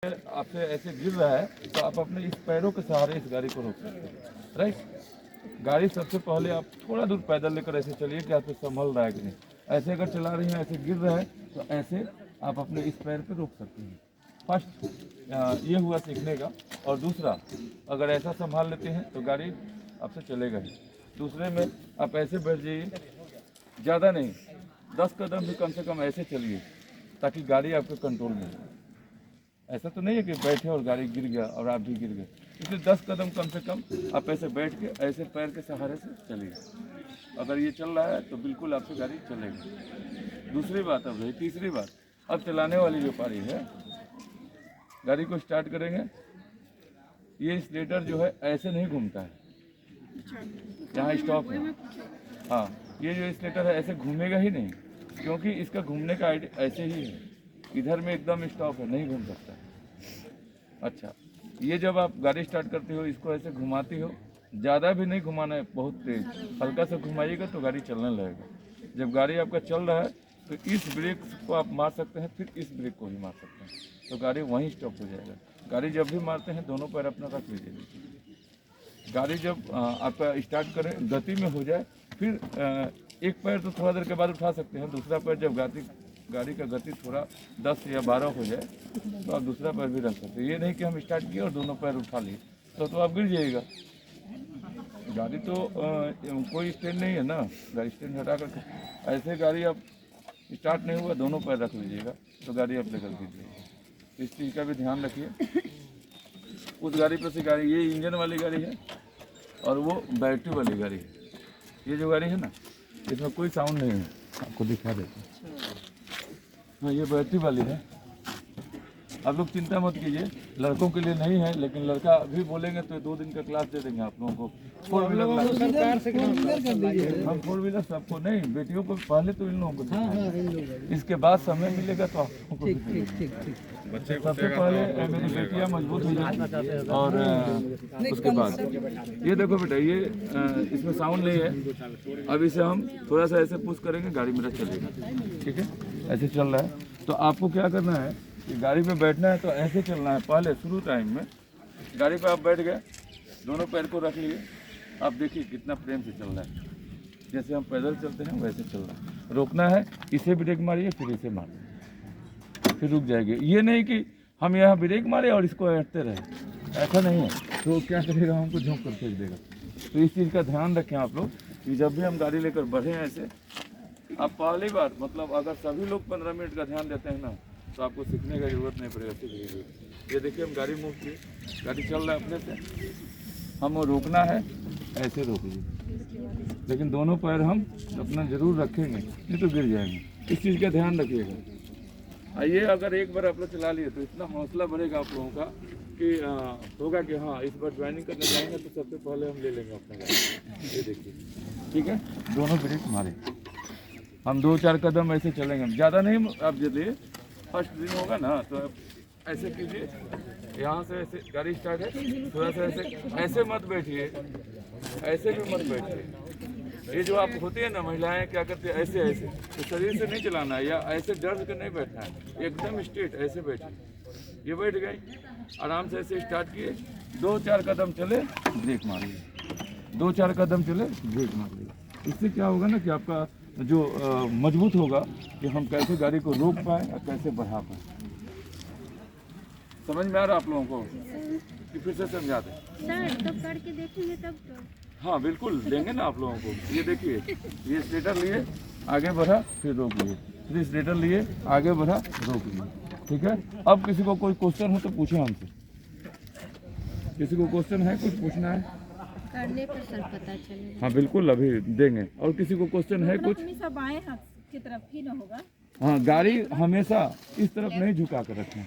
आपसे ऐसे गिर रहा है तो आप अपने इस पैरों के सहारे इस गाड़ी को रोक सकते हैं, राइट। गाड़ी सबसे पहले आप थोड़ा दूर पैदल लेकर ऐसे चलिए कि आपसे संभल रहा है कि नहीं। ऐसे अगर चला रही हैं, ऐसे गिर रहा है तो ऐसे आप अपने इस पैर पे रोक सकते हैं। फर्स्ट ये हुआ सीखने का। और दूसरा, अगर ऐसा संभाल लेते हैं तो गाड़ी आपसे चलेगा ही। दूसरे में आप ऐसे बैठ जाइए, ज़्यादा नहीं, 10 कदम भी कम से कम ऐसे चलिए ताकि गाड़ी आपके कंट्रोल में हो। ऐसा तो नहीं है कि बैठे और गाड़ी गिर गया और आप भी गिर गए। इसलिए 10 कदम कम से कम आप ऐसे बैठ के ऐसे पैर के सहारे से चलिए। अगर ये चल रहा है तो बिल्कुल आपसे गाड़ी चलेगी। दूसरी बात अब रही, तीसरी बात, अब चलाने वाली जो पारी है, गाड़ी को स्टार्ट करेंगे, ये स्लेटर जो है ऐसे नहीं घूमता है, यहाँ स्टॉप है। हाँ, ये जो स्लेटर है ऐसे घूमेगा ही नहीं, क्योंकि इसका घूमने का आइडिया ऐसे ही है। इधर में एकदम स्टॉप है, नहीं घूम सकता। अच्छा, ये जब आप गाड़ी स्टार्ट करते हो, इसको ऐसे घुमाती हो, ज़्यादा भी नहीं घुमाना है, बहुत तेज, हल्का सा घुमाइएगा तो गाड़ी चलने लगेगा। जब गाड़ी आपका चल रहा है तो इस ब्रेक को आप मार सकते हैं, फिर इस ब्रेक को भी मार सकते हैं, तो गाड़ी वहीं स्टॉप हो जाएगा। गाड़ी जब भी मारते हैं दोनों पैर अपना रख लीजिए। गाड़ी जब आपका स्टार्ट करें, गति में हो जाए, फिर एक पैर तो थोड़ा देर के बाद उठा सकते हैं, दूसरा पैर जब गाड़ी का गति थोड़ा 10 या 12 हो जाए तो आप दूसरा पैर भी रख सकते हैं। ये नहीं कि हम स्टार्ट किए और दोनों पैर उठा लिए तो आप गिर जाइएगा। गाड़ी तो कोई स्टैंड नहीं है ना, गाड़ी स्टैंड हटा कर ऐसे गाड़ी आप स्टार्ट नहीं हुआ, दोनों पैर रख लीजिएगा तो गाड़ी आप लेकर कीजिएगा। इस चीज़ का भी ध्यान रखिए। उस गाड़ी पर से गाड़ी, ये इंजन वाली गाड़ी है और वो बैटरी वाली गाड़ी है। ये जो गाड़ी है ना, इसमें कोई साउंड नहीं है, आपको दिखा देते हैं। हाँ, ये बैटरी वाली है। आप लोग चिंता मत कीजिए, लड़कों के लिए नहीं है, लेकिन लड़का भी बोलेंगे तो 2 दिन का क्लास दे देंगे आप लोगों को। 4 व्हीलर हम 4 व्हीलर सबको नहीं, बेटियों को पहले तो इन लोगों को सिखाएंगे, इसके बाद समय मिलेगा तो आप लोगों को बच्चे सबसे पहले मेरी बेटियाँ मजबूत हो जाए और उसके बाद ये देखो बेटा, ये इसमें साउंड नहीं है। अब इसे हम थोड़ा सा ऐसे पुश करेंगे, गाड़ी मेरा चलेगा, ठीक है। ऐसे चल रहा है तो आपको क्या करना है कि गाड़ी पे बैठना है तो ऐसे चलना है। पहले शुरू टाइम में गाड़ी पे आप बैठ गए, दोनों पैर को रख लिए, आप देखिए कितना प्रेम से चल रहा है, जैसे हम पैदल चलते हैं वैसे चल रहा है। रोकना है, इसे ब्रेक मारिए, फिर इसे मारिए, फिर रुक जाएगी। ये नहीं कि हम यहाँ ब्रेक मारे और इसको हटते रहे, ऐसा नहीं है। तो क्या करेगा, हमको झोंक कर फेंक देगा। तो इस चीज़ का ध्यान रखें आप लोग कि जब भी हम गाड़ी लेकर बढ़ें ऐसे, आप पहली बार मतलब अगर सभी लोग 15 मिनट का ध्यान देते हैं ना तो आपको सीखने की जरूरत नहीं पड़ेगा, सीखिए। ये देखिए हम गाड़ी मूव की, गाड़ी चल रहा है अपने से, हम रोकना है, ऐसे रोकिए, लेकिन दोनों पैर हम अपना जरूर रखेंगे, नहीं तो गिर जाएंगे। इस चीज़ का ध्यान रखिएगा। ये अगर एक बार आप लोग चला लिए तो इतना हौसला बढ़ेगा आप लोगों का कि होगा कि हाँ, इस बार ज्वाइनिंग करने जाएंगे तो सबसे पहले हम ले लेंगे अपना गाड़ी। ये देखिए, ठीक है, दोनों ब्रेक मारे, हम 2-4 कदम ऐसे चलेंगे, ज़्यादा नहीं। आप यदि फर्स्ट दिन होगा ना तो ऐसे कीजिए, यहाँ से ऐसे गाड़ी स्टार्ट है, थोड़ा सा ऐसे मत बैठिए, ऐसे भी मत बैठिए। ये जो आप होती है ना महिलाएं, क्या करती है, ऐसे ऐसे, तो शरीर से नहीं चलाना है या ऐसे डर कर नहीं बैठना है, एकदम स्ट्रेट ऐसे बैठिए। ये बैठ गई, आराम से ऐसे स्टार्ट किए, 2-4 कदम चले, ब्रेक मारिए, 2-4 कदम चले, ब्रेक मारिए। इससे क्या होगा ना कि आपका जो मजबूत होगा कि हम कैसे गाड़ी को रोक पाए और कैसे बढ़ा पाए। समझ में आ रहा आप लोगों को कि फिर से समझा दें? सर तब करके देखेंगे तब तो। हाँ बिल्कुल देंगे ना आप लोगों को। ये देखिए, ये स्लेटर लिए, आगे बढ़ा, फिर रोक लिए, फिर स्लेटर लिए, आगे बढ़ा, रोक लिए, ठीक है। अब किसी को कोई क्वेश्चन हो तो पूछे हमसे। किसी को क्वेश्चन है, कुछ पूछना है? करने पर सर पता चलेगा। हाँ बिल्कुल, अभी देंगे। और किसी को क्वेश्चन है कुछ? हमेशा बाएं हाथ की तरफ ही ना होगा। हाँ, गाड़ी हमेशा इस तरफ नहीं झुका कर रखें।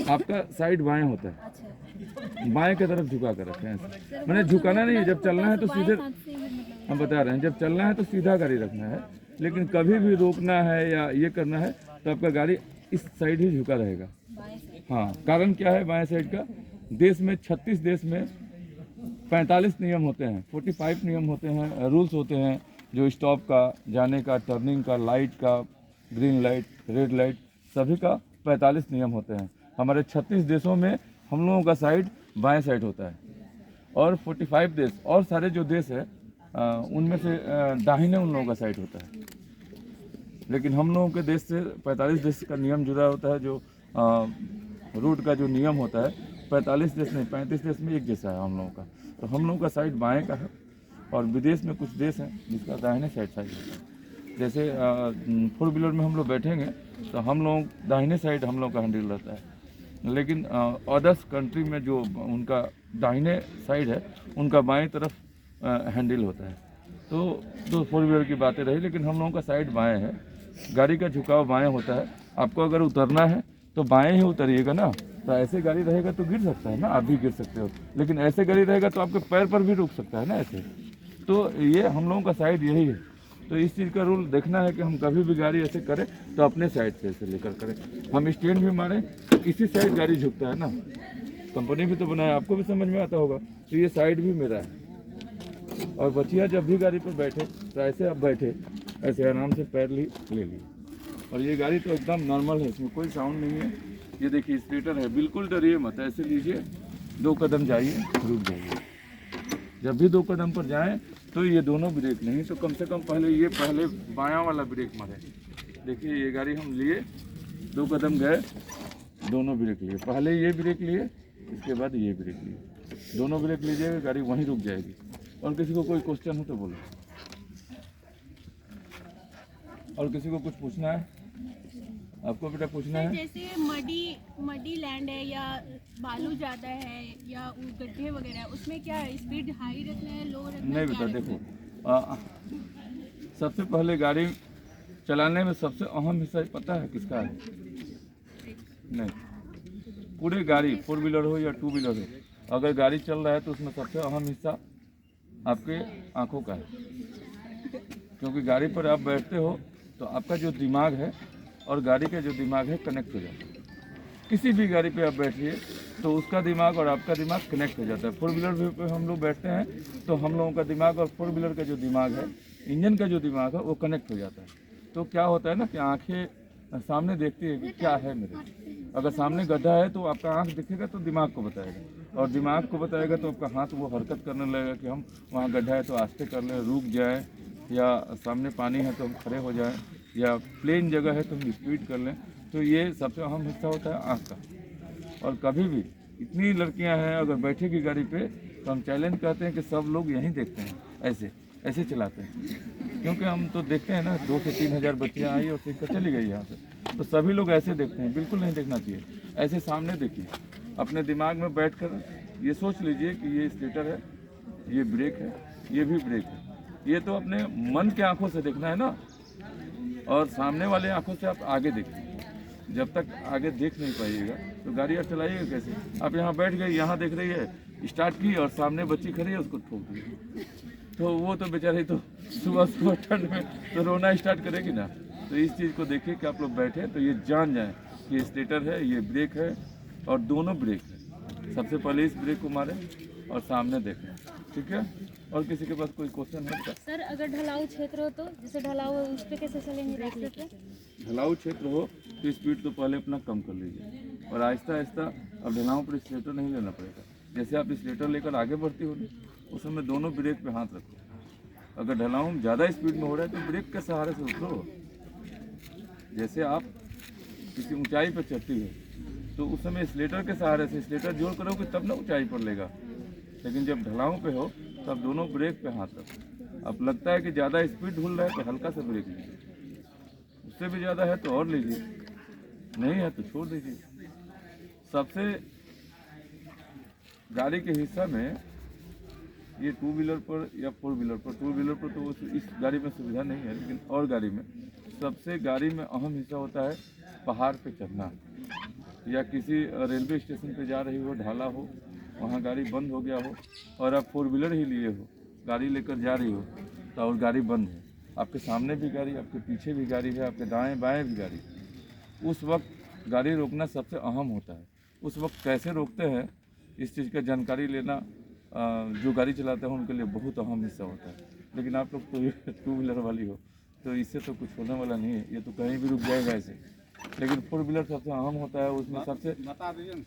आपका साइड बाएं होता है, अच्छा, बाएं की तरफ झुका कर रखें ऐसे। मैंने झुकाना नहीं है, जब चलना है तो सीधे, हम बता रहे हैं, जब चलना है तो सीधा गाड़ी रखना है, लेकिन कभी भी रोकना है या ये करना है तो आपका गाड़ी इस साइड ही झुका रहेगा। हाँ, कारण क्या है बाएं साइड का? देश में 36 देश में 45 नियम होते हैं, 45 नियम होते हैं, रूल्स होते हैं, जो स्टॉप का, जाने का, टर्निंग का, लाइट का, ग्रीन लाइट, रेड लाइट, सभी का 45 नियम होते हैं। हमारे 36 देशों में हम लोगों का साइड बाएं साइड होता है, और 45 देश और सारे जो देश है उनमें से दाहिने उन लोगों का साइड होता है। लेकिन हम लोगों के देश से 45 देश का नियम जुड़ा होता है, जो रूट का जो नियम होता है 45 देश नहीं 35 देश में एक जैसा है हम लोगों का। तो हम लोगों का साइड बाएं का है, और विदेश में कुछ देश हैं जिसका दाहिने साइड होता है। जैसे 4 व्हीलर में हम लोग बैठेंगे तो हम लोग दाहिने साइड हम लोग का हैंडल रहता है, लेकिन अदर्स कंट्री में जो उनका दाहिने साइड है उनका बाएं तरफ हैंडल होता है। तो 4 व्हीलर की बातें रही, लेकिन हम लोगों का साइड बाएं है, गाड़ी का झुकाव बाएं होता है। आपको अगर उतरना है तो बाएं ही उतरिएगा ना, तो ऐसे गाड़ी रहेगा तो गिर सकता है ना, आप भी गिर सकते हो, लेकिन ऐसे गाड़ी रहेगा तो आपके पैर पर भी रुक सकता है ना ऐसे। तो ये हम लोगों का साइड यही है। तो इस चीज़ का रूल देखना है कि हम कभी भी गाड़ी ऐसे करें तो अपने साइड से ऐसे लेकर करें। हम स्टैंड भी मारें तो इसी साइड गाड़ी झुकता है ना, कंपनी भी तो बनाया, आपको भी समझ में आता होगा। तो ये साइड भी मेरा है। और बचिया जब भी गाड़ी पर बैठे तो ऐसे आप बैठे, ऐसे आराम से पैर ले लिए। और ये गाड़ी तो एकदम नॉर्मल है, इसमें कोई साउंड नहीं है। ये देखिए स्लेटर है, बिल्कुल डरिए मत, ऐसे लीजिए, 2 कदम जाइए, रुक जाइए। जब भी 2 कदम पर जाएं तो ये दोनों ब्रेक नहीं तो कम से कम पहले बायां वाला ब्रेक मारे। देखिए ये गाड़ी हम लिए, 2 कदम गए, दोनों ब्रेक लिए, पहले ये ब्रेक लिए, इसके बाद ये ब्रेक लिए, दोनों ब्रेक लीजिएगा, गाड़ी वहीं रुक जाएगी। और किसी को कोई क्वेश्चन हो तो बोलो। और किसी को कुछ पूछना है? आपको बेटा पूछना है? जैसे मडी लैंड है या बालू ज़्यादा है या गड्ढे वगैरह, उसमें क्या स्पीड हाई रखना है, लो रखना है? नहीं बेटा देखो, सबसे पहले गाड़ी चलाने में सबसे अहम हिस्सा पता है किसका है? नहीं, पूरी गाड़ी 4 व्हीलर हो या 2 व्हीलर हो, अगर गाड़ी चल रहा है तो उसमें सबसे अहम हिस्सा आपके आँखों का है। क्योंकि गाड़ी पर आप बैठते हो तो आपका जो दिमाग है और गाड़ी का जो दिमाग है कनेक्ट हो जाता है। किसी भी गाड़ी पे आप बैठिए तो उसका दिमाग और आपका दिमाग कनेक्ट हो जाता है। 4 व्हीलर पे हम लोग बैठते हैं तो हम लोगों का दिमाग और 4 व्हीलर का जो दिमाग है, इंजन का जो दिमाग है वो कनेक्ट हो जाता है। तो क्या होता है ना कि आंखें सामने देखती है कि क्या है मेरे। अगर सामने गड्ढा है तो आपका आंख दिखेगा तो दिमाग को बताएगा, और दिमाग को बताएगा तो आपका हाथ वो हरकत करने लगेगा कि हम वहाँ गड्ढा है तो आस्ते कर लें, रुक जाएँ, या सामने पानी है तो हम खड़े हो जाएं, या प्लेन जगह है तो हम स्पीड कर लें। तो ये सबसे अहम हिस्सा होता है आँख का। और कभी भी इतनी लड़कियां हैं अगर बैठेगी गाड़ी पे तो हम चैलेंज करते हैं कि सब लोग यहीं देखते हैं, ऐसे चलाते हैं। क्योंकि हम तो देखते हैं ना 2 से 3 हज़ार बच्चियाँ आई और सीख कर चली गई यहाँ से, तो सभी लोग ऐसे देखते हैं। बिल्कुल नहीं देखना चाहिए, ऐसे सामने देखिए, अपने दिमाग में बैठ कर ये सोच लीजिए कि ये स्लेटर है, ये ब्रेक है, ये भी ब्रेक है। ये तो अपने मन के आंखों से देखना है ना, और सामने वाले आंखों से आप आगे देखिए। जब तक आगे देख नहीं पाइएगा तो गाड़ी आप चलाइएगा कैसे? आप यहाँ बैठ गए, यहाँ देख रही है, स्टार्ट की और सामने बच्ची खड़ी है, उसको ठोक दी, तो वो तो बेचारी तो सुबह ठंड में तो रोना स्टार्ट करेगी ना। तो इस चीज़ को देखिए कि आप लोग बैठे तो ये जान जाएँ कि ये स्लेटर है, ये ब्रेक है, और दोनों ब्रेक है। सबसे पहले इस ब्रेक को मारें और सामने देखें, ठीक है? और किसी के पास कोई क्वेश्चन है? सर अगर ढलाऊ क्षेत्र हो तो, जैसे ढलाऊ है उस पर कैसे चलेंगे रास्ते पे? ढलाऊ क्षेत्र हो तो स्पीड तो पहले अपना कम कर लीजिए, और आहिस्ता आहिस्ता अब ढलाऊ पर स्लेटर नहीं लेना पड़ेगा। जैसे आप स्लेटर लेकर आगे बढ़ती होगी उस समय दोनों ब्रेक पे हाथ रखो। अगर ढलाऊ ज़्यादा स्पीड में हो रहा है तो ब्रेक के सहारे से उतरो। जैसे आप किसी ऊंचाई पर चढ़ती है तो उस समय स्लेटर के सहारे से स्लेटर जोड़ करोगे तब ना ऊंचाई पर लेगा, लेकिन जब ढलाऊ पे हो तब दोनों ब्रेक पे हाथ रखो। अब लगता है कि ज़्यादा स्पीड ढूल रहा है तो हल्का सा ब्रेक लीजिए, उससे भी ज़्यादा है तो और लीजिए, नहीं है तो छोड़ दीजिए। सबसे गाड़ी के हिस्सा में ये 2 व्हीलर पर या 4 व्हीलर पर, 2 व्हीलर पर तो इस गाड़ी में सुविधा नहीं है, लेकिन और गाड़ी में सबसे गाड़ी में अहम हिस्सा होता है पहाड़ पे चढ़ना, या किसी रेलवे स्टेशन पे जा रही हो, ढाला हो, वहाँ गाड़ी बंद हो गया हो और आप 4 व्हीलर ही लिए हो, गाड़ी लेकर जा रही हो तो और गाड़ी बंद है, आपके सामने भी गाड़ी, आपके पीछे भी गाड़ी है, आपके दाएं बाएं भी गाड़ी, उस वक्त गाड़ी रोकना सबसे अहम होता है। उस वक्त कैसे रोकते हैं इस चीज़ का जानकारी लेना जो गाड़ी चलाते हैं उनके लिए बहुत अहम हिस्सा होता है। लेकिन आप लोग तो 2 व्हीलर वाली हो तो इससे तो कुछ होने वाला नहीं है, ये तो कहीं भी रुक जाएगा ऐसे। लेकिन फोर व्हीलर सबसे अहम होता है, उसमें सबसे बता दीजिए ना,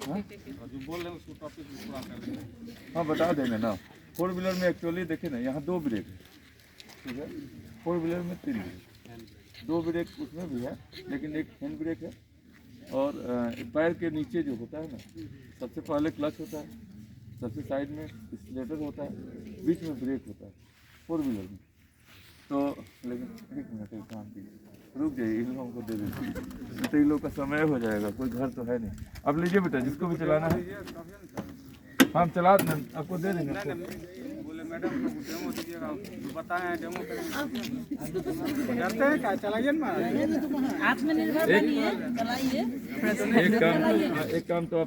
हाँ? जो बोल रहे हैं उसको टॉपिक पूरा कर देंगे। हाँ बता देंगे ना। फोर व्हीलर में एक्चुअली देखिए ना, यहाँ 2 ब्रेक है, ठीक है। फोर व्हीलर में 3 ब्रेक, 2 ब्रेक उसमें भी है, लेकिन एक हैंड ब्रेक है। और पैर के नीचे जो होता है ना, सबसे पहले क्लच होता है, सबसे साइड में एक्सीलरेटर होता है, बीच में ब्रेक होता है फोर व्हीलर में। तो लेकिन एक मिनट एक काम कीजिए, रुक जाइए, इन लोगों को दे दीजिए, तो इन लोग का समय हो जाएगा, कोई घर तो है नहीं। अब लीजिए बेटा, जिसको भी चलाना है हम चला आपको दे देंगे। बोले मैडम को डेमो दीजिएगा, बताएं डेमो करेंगे। करते हैं क्या, चलाइए ना। एक काम तो आप